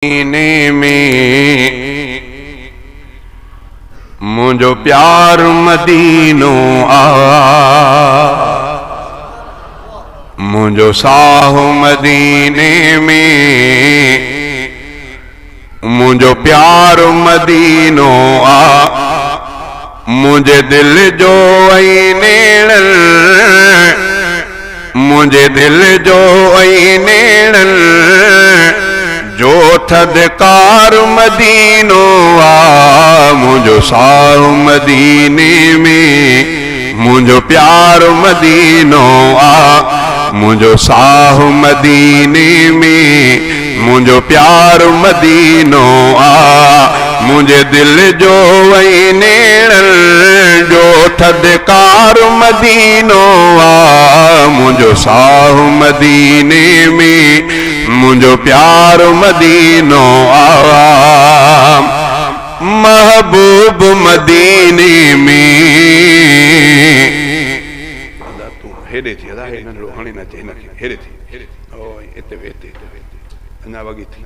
मदीने में मुझो प्यार मदीनो आ, मुझो साहो मदीने में मुझो प्यार मदीनो आ, मुझे दिल जो आई नेड़ल, मुझे दिल जो आई नेड़ल जो थदकार मदीनो आ, मुझो साहो मदीने में मुझो प्यार मदीनो आ, मुझो साहो मदीने में मुझो प्यार मदीनो आ, मुझे दिल जो वही नेड़ल जो थदकार मदीनो आ, मुझो साहो मदीने में मुझो प्यार मदीनो आ, महबूब मदीने में तू हेडे थी अदा हे नंढड़ो हणी न चे नखे हेडे थी ओ इते वेते अञा वगी थी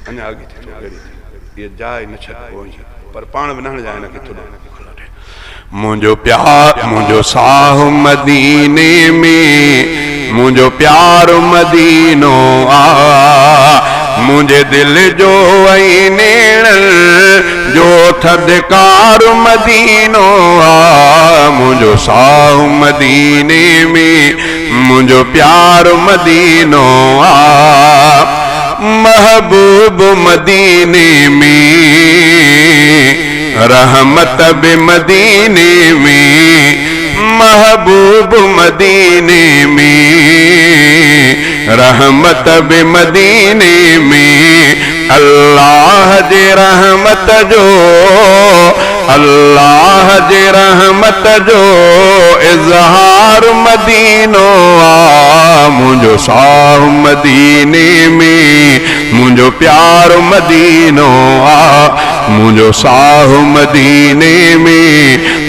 अञा अगी थी ये जाए न छड हो पर पाण बि न जाए न के थोड़ो मुझो प्यार मुझो साहो मदीने में मुझो प्यार मदीनो आ, मुझे दिल जो आई नेड़ल जो थदकार मदीनो आ, मुझो साहो मदीने में मुझो प्यार मदीनो आ, महबूब मदीने में रहमत बे मदीने में महबूब मदीने में रहमत बे मदीने में अल्लाह जे रहमत जो अल्लाह जे रहमत जो इजहार मदीनो आ, मुझो साहो मदीने में मुझो प्यार मदीनो आ, मुझो साहो मदीने में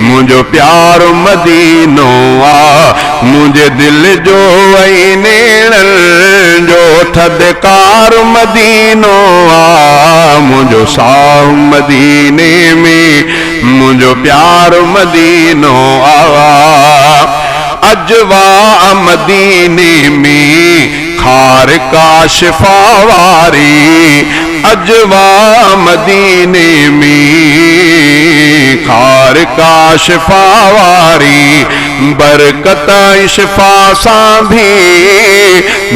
मुझो प्यार मदीनो आ, मुझे दिल जो आई नेड़ल जो थदकार मदीनो आ, मुझो साहो मदीने में मुझो प्यार मदीनो आ, अजवा मदीने में खार का शिफावारी, अजवा मदीने में खार का शिफावारी, बरकत शिफा सा भी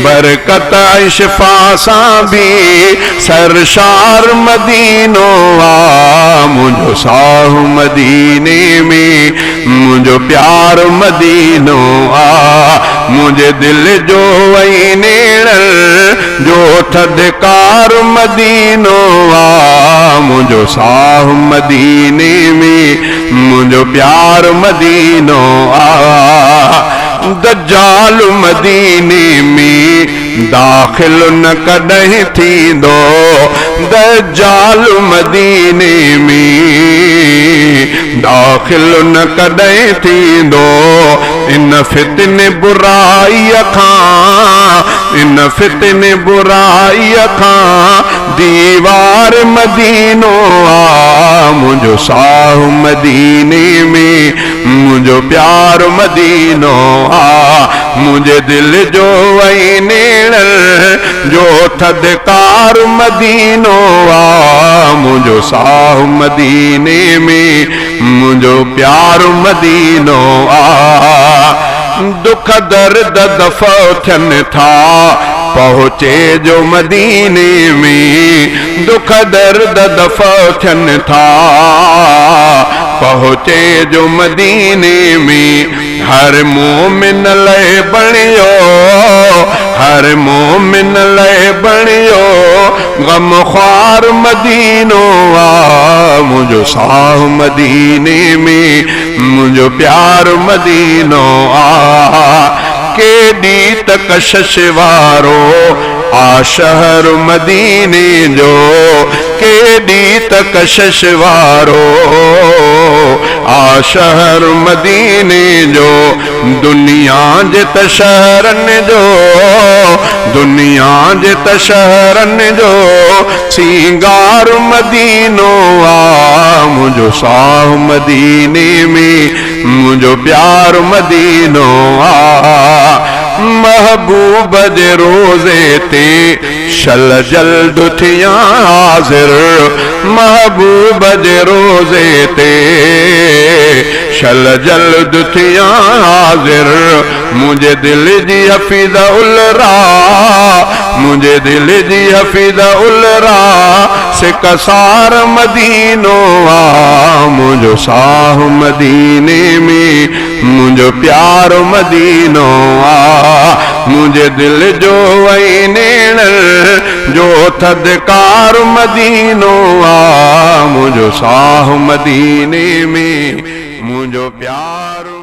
बरकत शिफा सा भी सरशार मदीनो आ, मुझो साहो मदीने में मुझो प्यार मदीनो आ, मुझे दिल जो वही नेड़ल जो थदकार मदीनो आ, मुझो साहो मदीने में मुझो प्यार मदीनो आ, दज्जाल मदीने में दाखिल न कॾहिं थींदो, दज्जाल मदीने में दाखिल न कॾहिं थींदो, इन फितने बुराई खां इन फितने बुराई खां दीवार मदीनो आ, मुझो साहो मदीने में मुझो प्यार मदीनो आ, मुझे दिल जो वही नेड़ल जो थदकार मदीनो आ, मुझो साहो मदीने में मुझो प्यार मदीनो आ, दुख दर्द दफ़ो थियनि था पहुँचे जो मदीने में, दुख दर्द दफ़ो थियनि था पहुँचे जो मदीने में, हर मोमिन लय बणियो हर मोमिन लय बणियो गम ख्वार मदीनो आ, मुझो साहो मदीने में मुझो प्यार मदीनो आ, केॾी त कशिश वारो आ शहर मदीने जो केडी त कशिश वारो आ शहर मदीने जो दुनिया जे त शहरन जो दुनिया जे त शहरन जो सिंगार मदीनो आ मुझो साह मदीने में मुझो प्यार मदीनो आ महबूब जे रोज़े ते शल जल्द थिया हाज़िर महबूब जे रोज़े ते शल जल्द थिया हाज़िर मुझे दिल जी हफ़ीज़ उल रा मुझे दिल जी हफ़ीज़ उल रा से कसार मदीनो आ मुझो साह मदीने में मुझो प्यार मदीनो आ मुझे दिल जो वही नेण जो थदकार मदीनो आ मुझो साह मदीने में मुझो प्यार